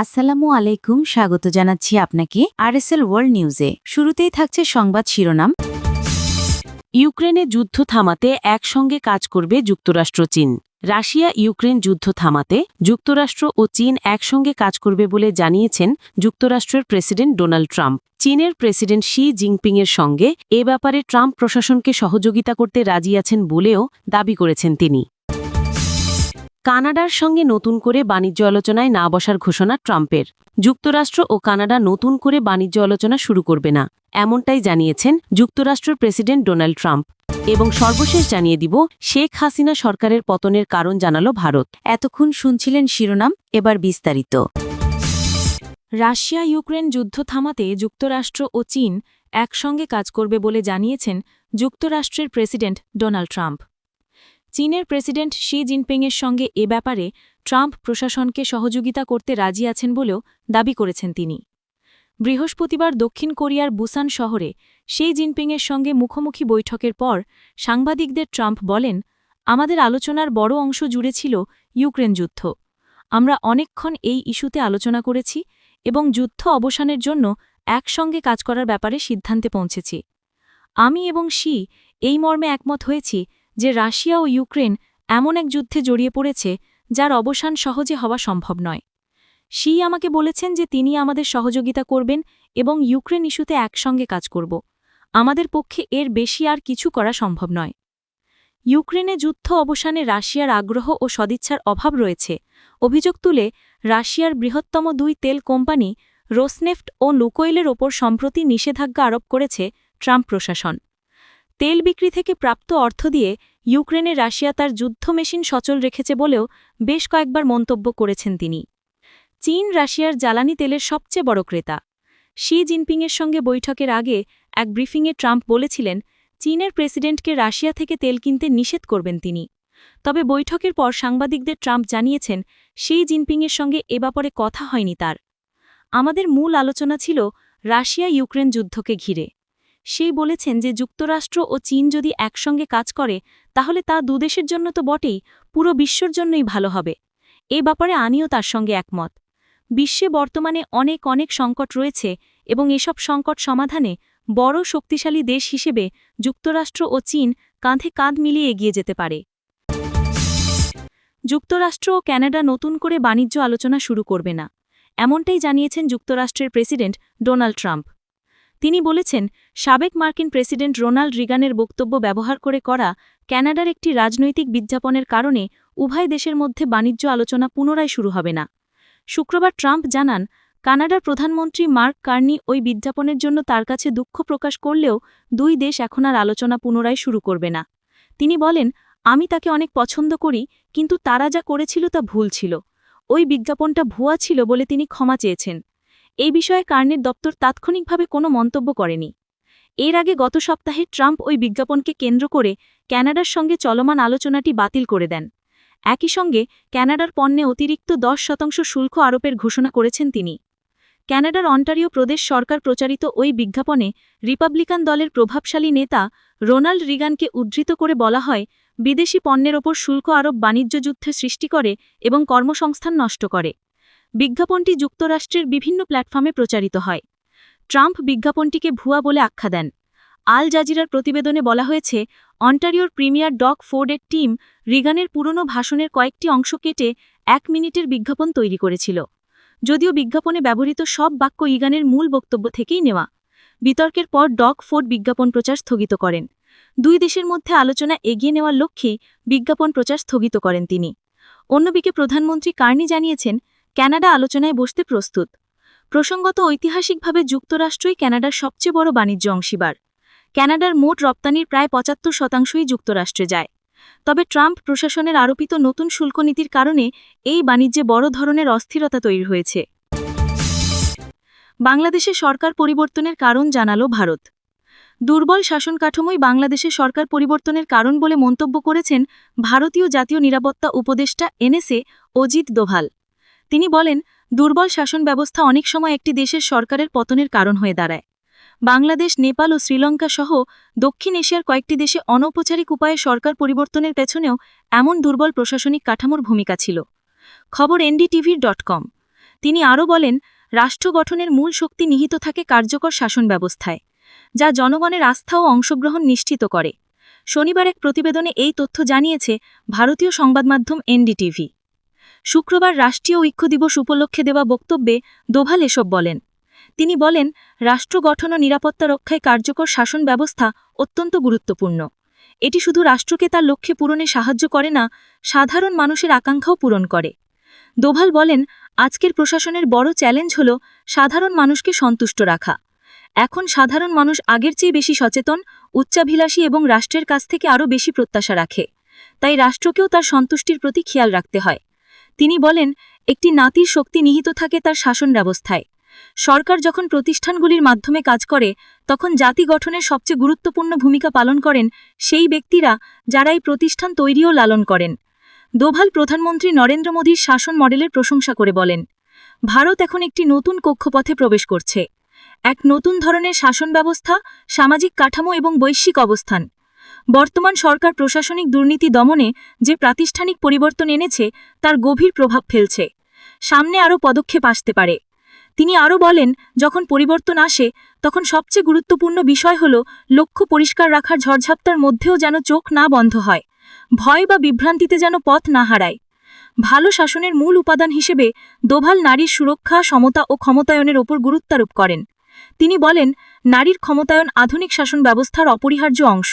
আসসালামু আলাইকুম, স্বাগত জানাচ্ছি আপনাকে আরএসএল ওয়ার্ল্ড নিউজে। শুরুতেই থাকছে সংবাদ শিরোনাম। ইউক্রেনে যুদ্ধ থামাতে একসঙ্গে কাজ করবে যুক্তরাষ্ট্র চীন। রাশিয়া ইউক্রেন যুদ্ধ থামাতে যুক্তরাষ্ট্র ও চীন একসঙ্গে কাজ করবে বলে জানিয়েছেন যুক্তরাষ্ট্রের প্রেসিডেন্ট ডোনাল্ড ট্রাম্প। চীনের প্রেসিডেন্ট শি জিনপিংয়ের সঙ্গে এ ব্যাপারে ট্রাম্প প্রশাসনকে সহযোগিতা করতে রাজি আছেন বলেও দাবি করেছেন তিনি। কানাডার সঙ্গে নতুন করে বাণিজ্য আলোচনায় না বসার ঘোষণা ট্রাম্পের। যুক্তরাষ্ট্র ও কানাডা নতুন করে বাণিজ্য আলোচনা শুরু করবে না, এমনটাই জানিয়েছেন যুক্তরাষ্ট্রের প্রেসিডেন্ট ডোনাল্ড ট্রাম্প। এবং সর্বশেষ জানিয়ে দিব, শেখ হাসিনা সরকারের পতনের কারণ জানালো ভারত। এতক্ষণ শুনছিলেন শিরোনাম, এবার বিস্তারিত। রাশিয়া ইউক্রেন যুদ্ধ থামাতে যুক্তরাষ্ট্র ও চীন একসঙ্গে কাজ করবে বলে জানিয়েছেন যুক্তরাষ্ট্রের প্রেসিডেন্ট ডোনাল্ড ট্রাম্প। চীনের প্রেসিডেন্ট শি জিনপিংয়ের সঙ্গে এ ব্যাপারে ট্রাম্প প্রশাসনকে সহযোগিতা করতে রাজি আছেন বলেও দাবি করেছেন তিনি। বৃহস্পতিবার দক্ষিণ কোরিয়ার বুসান শহরে শি জিনপিংয়ের সঙ্গে মুখোমুখি বৈঠকের পর সাংবাদিকদের ট্রাম্প বলেন, আমাদের আলোচনার বড় অংশ জুড়ে ছিল ইউক্রেন যুদ্ধ। আমরা অনেকক্ষণ এই ইস্যুতে আলোচনা করেছি এবং যুদ্ধ অবসানের জন্য একসঙ্গে কাজ করার ব্যাপারে সিদ্ধান্তে পৌঁছেছি। আমি এবং শি এই মর্মে একমত হয়েছি যে রাশিয়া ও ইউক্রেন এমন এক যুদ্ধে জড়িয়ে পড়েছে যার অবসান সহজে হওয়া সম্ভব নয়। শি আমাকে বলেছেন যে তিনি আমাদের সহযোগিতা করবেন এবং ইউক্রেন ইস্যুতে একসঙ্গে কাজ করব। আমাদের পক্ষে এর বেশি আর কিছু করা সম্ভব নয়। ইউক্রেনে যুদ্ধ অবসানে রাশিয়ার আগ্রহ ও সদিচ্ছার অভাব রয়েছে অভিযোগ তুলে রাশিয়ার বৃহত্তম দুই তেল কোম্পানি রোসনেফট ও লুকোইলের ওপর সম্প্রতি নিষেধাজ্ঞা আরোপ করেছে ট্রাম্প প্রশাসন। তেল বিক্রি থেকে প্রাপ্ত অর্থ দিয়ে ইউক্রেনে রাশিয়া তার যুদ্ধ মেশিন সচল রেখেছে বলেও বেশ কয়েকবার মন্তব্য করেছেন তিনি। চীন রাশিয়ার জ্বালানি তেলের সবচেয়ে বড় ক্রেতা। শি জিনপিংয়ের সঙ্গে বৈঠকের আগে এক ব্রিফিংয়ে ট্রাম্প বলেছিলেন, চীনের প্রেসিডেন্টকে রাশিয়া থেকে তেল কিনতে নিষেধ করবেন তিনি। তবে বৈঠকের পর সাংবাদিকদের ট্রাম্প জানিয়েছেন, শি জিনপিংয়ের সঙ্গে এ ব্যাপারে কথা হয়নি তার। আমাদের মূল আলোচনা ছিল রাশিয়া ইউক্রেন যুদ্ধকে ঘিরে। সেই বলেছেন যে যুক্তরাষ্ট্র ও চীন যদি একসঙ্গে কাজ করে তাহলে তা দুদেশের জন্য তো বটেই, পুরো বিশ্বর জন্যই ভালো হবে। এ ব্যাপারে আমিও তার সঙ্গে একমত। বিশ্বে বর্তমানে অনেক সংকট রয়েছে এবং এসব সংকট সমাধানে বড় শক্তিশালী দেশ হিসেবে যুক্তরাষ্ট্র ও চীন কাঁধে কাঁধ মিলিয়ে এগিয়ে যেতে পারে। যুক্তরাষ্ট্র ও কানাডা নতুন করে বাণিজ্য আলোচনা শুরু করবে না, এমনটাই জানিয়েছেন যুক্তরাষ্ট্রের প্রেসিডেন্ট ডোনাল্ড ট্রাম্প। তিনি বলেছেন, সাবেক মার্কিন প্রেসিডেন্ট রোনাল্ড রিগানের বক্তব্য ব্যবহার করে করা কানাডার একটি রাজনৈতিক বিজ্ঞাপনের কারণে উভয় দেশের মধ্যে বাণিজ্য আলোচনা পুনরায় শুরু হবে না। শুক্রবার ট্রাম্প জানান, কানাডার প্রধানমন্ত্রী মার্ক কার্নি ওই বিজ্ঞাপনের জন্য তার কাছে দুঃখ প্রকাশ করলেও দুই দেশ এখন আর আলোচনা পুনরায় শুরু করবে না। তিনি বলেন, আমি তাকে অনেক পছন্দ করি, কিন্তু তারা যা করেছিল তা ভুল ছিল। ওই বিজ্ঞাপনটা ভুয়া ছিল বলে তিনি ক্ষমা চেয়েছেন। এই বিষয়ে কার্নির দপ্তর তাৎক্ষণিকভাবে কোনো মন্তব্য করেনি। এর আগে গত সপ্তাহে ট্রাম্প ওই বিজ্ঞাপনকে কেন্দ্র করে কানাডার সঙ্গে চলমান আলোচনাটি বাতিল করে দেন। একই সঙ্গে কানাডার পণ্যে অতিরিক্ত 10% শুল্ক আরোপের ঘোষণা করেছেন তিনি। কানাডার অন্টারিও প্রদেশ সরকার প্রচারিত ওই বিজ্ঞাপনে রিপাবলিকান দলের প্রভাবশালী নেতা রোনাল্ড রিগানকে উদ্ধৃত করে বলা হয়, বিদেশি পণ্যের ওপর শুল্ক আরোপ বাণিজ্য যুদ্ধের সৃষ্টি করে এবং কর্মসংস্থান নষ্ট করে। বিজ্ঞাপনটি যুক্তরাষ্ট্রের বিভিন্ন প্ল্যাটফর্মে প্রচারিত হয়। ট্রাম্প বিজ্ঞাপনটিকে ভুয়া বলে আখ্যা দেন। আল জাজিরার প্রতিবেদনে বলা হয়েছে, অন্টারিওর প্রিমিয়ার ডগ ফোর্ডের টিম রিগানের পুরনো ভাষণের কয়েকটি অংশ কেটে 1 মিনিটের বিজ্ঞাপন তৈরি করেছিল। যদিও বিজ্ঞাপনে ব্যবহৃত সব বাক্য রিগানের মূল বক্তব্য থেকেই নেওয়া। বিতর্কের পর ডগ ফোর্ড বিজ্ঞাপন প্রচার স্থগিত করেন। দুই দেশের মধ্যে আলোচনা এগিয়ে নেওয়ার লক্ষ্যেই বিজ্ঞাপন প্রচার স্থগিত করেন তিনি। অন্যদিকে প্রধানমন্ত্রী কার্নি জানিয়েছেন, কানাডা আলোচনায় বসতে প্রস্তুত। প্রসঙ্গত, ঐতিহাসিকভাবে যুক্তরাষ্ট্রই কানাডার সবচেয়ে বড় বাণিজ্য অংশীদার। কানাডার মোট রপ্তানির প্রায় 75%ই যুক্তরাষ্ট্রে যায়। তবে ট্রাম্প প্রশাসনের আরোপিত নতুন শুল্ক নীতির কারণে এই বাণিজ্যে বড় ধরনের অস্থিরতা তৈরি হয়েছে। বাংলাদেশে সরকার পরিবর্তনের কারণ জানালো ভারত। দুর্বল শাসন কাঠামোই বাংলাদেশে সরকার পরিবর্তনের কারণ বলে মন্তব্য করেছেন ভারতীয় জাতীয় নিরাপত্তা উপদেষ্টা এনএসএ অজিত দোভাল। তিনি বলেন, দুর্বল শাসন ব্যবস্থা অনেক সময় একটি দেশের সরকারের পতনের কারণ হয়ে দাঁড়ায়। বাংলাদেশ, নেপাল ও শ্রীলঙ্কা সহ দক্ষিণ এশিয়ার কয়েকটি দেশে অনৌপচারিক উপায়ে সরকার পরিবর্তনের পেছনেও এমন দুর্বল প্রশাসনিক কাঠামোর ভূমিকা ছিল। খবর NDTV.com। তিনি আরও বলেন, রাষ্ট্র গঠনের মূল শক্তি নিহিত থাকে কার্যকর শাসন ব্যবস্থায়, যা জনগণের আস্থা ও অংশগ্রহণ নিশ্চিত করে। শনিবার এক প্রতিবেদনে এই তথ্য জানিয়েছে ভারতীয় সংবাদমাধ্যম এনডিটিভি। শুক্রবার রাষ্ট্রীয় ঐক্য দিবস উপলক্ষে দেওয়া বক্তব্যে দোভাল এসব বলেন। তিনি বলেন, রাষ্ট্র গঠন ও নিরাপত্তা রক্ষায় কার্যকর শাসন ব্যবস্থা অত্যন্ত গুরুত্বপূর্ণ। এটি শুধু রাষ্ট্রকে তার লক্ষ্যে পূরণে সাহায্য করে না, সাধারণ মানুষের আকাঙ্ক্ষাও পূরণ করে। দোভাল বলেন, আজকের প্রশাসনের বড় চ্যালেঞ্জ হল সাধারণ মানুষকে সন্তুষ্ট রাখা। এখন সাধারণ মানুষ আগের চেয়ে বেশি সচেতন, উচ্চাভিলাষী এবং রাষ্ট্রের কাছ থেকে আরও বেশি প্রত্যাশা রাখে। তাই রাষ্ট্রকেও তার সন্তুষ্টির প্রতি খেয়াল রাখতে হয়। তিনি বলেন, একটি নাতির শক্তি নিহিত থাকে তার শাসন ব্যবস্থায়। সরকার যখন প্রতিষ্ঠানগুলির মাধ্যমে কাজ করে, তখন জাতি গঠনের সবচেয়ে গুরুত্বপূর্ণ ভূমিকা পালন করেন সেই ব্যক্তিরা যারা এই প্রতিষ্ঠান তৈরি ও লালন করেন। দোভাল প্রধানমন্ত্রী নরেন্দ্র মোদীর শাসন মডেলের প্রশংসা করে বলেন, ভারত এখন একটি নতুন কক্ষপথে প্রবেশ করছে। এক নতুন ধরনের শাসন ব্যবস্থা, সামাজিক কাঠামো এবং বৈশ্বিক অবস্থান। বর্তমান সরকার প্রশাসনিক দুর্নীতি দমনে যে প্রাতিষ্ঠানিক পরিবর্তন এনেছে তার গভীর প্রভাব ফেলছে। সামনে আরও পদক্ষেপ আসতে পারে। তিনি আরও বলেন, যখন পরিবর্তন আসে তখন সবচেয়ে গুরুত্বপূর্ণ বিষয় হল লক্ষ্য পরিষ্কার রাখার ঝড়ঝাপটার মধ্যেও যেন চোখ না বন্ধ হয়, ভয় বা বিভ্রান্তিতে যেন পথ না হারায়। ভালো শাসনের মূল উপাদান হিসেবে দোভাল নারীর সুরক্ষা, সমতা ও ক্ষমতায়নের ওপর গুরুত্বারোপ করেন। তিনি বলেন, নারীর ক্ষমতায়ন আধুনিক শাসন ব্যবস্থার অপরিহার্য অংশ।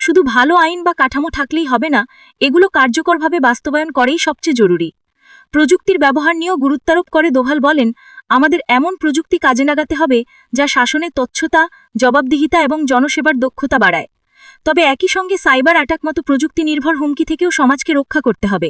শুধু ভালো আইন বা কাঠামো থাকলেই হবে না, এগুলো কার্যকরভাবে বাস্তবায়ন করেই সবচেয়ে জরুরি। প্রযুক্তির ব্যবহার নিয়েও গুরুত্বারোপ করে দোভাল বলেন, আমাদের এমন প্রযুক্তি কাজে লাগাতে হবে যা শাসনের তৎসতা, জবাবদিহিতা এবং জনসেবার দক্ষতা বাড়ায়। তবে একই সঙ্গে সাইবার অ্যাটাক মতো প্রযুক্তি নির্ভর হুমকি থেকেও সমাজকে রক্ষা করতে হবে।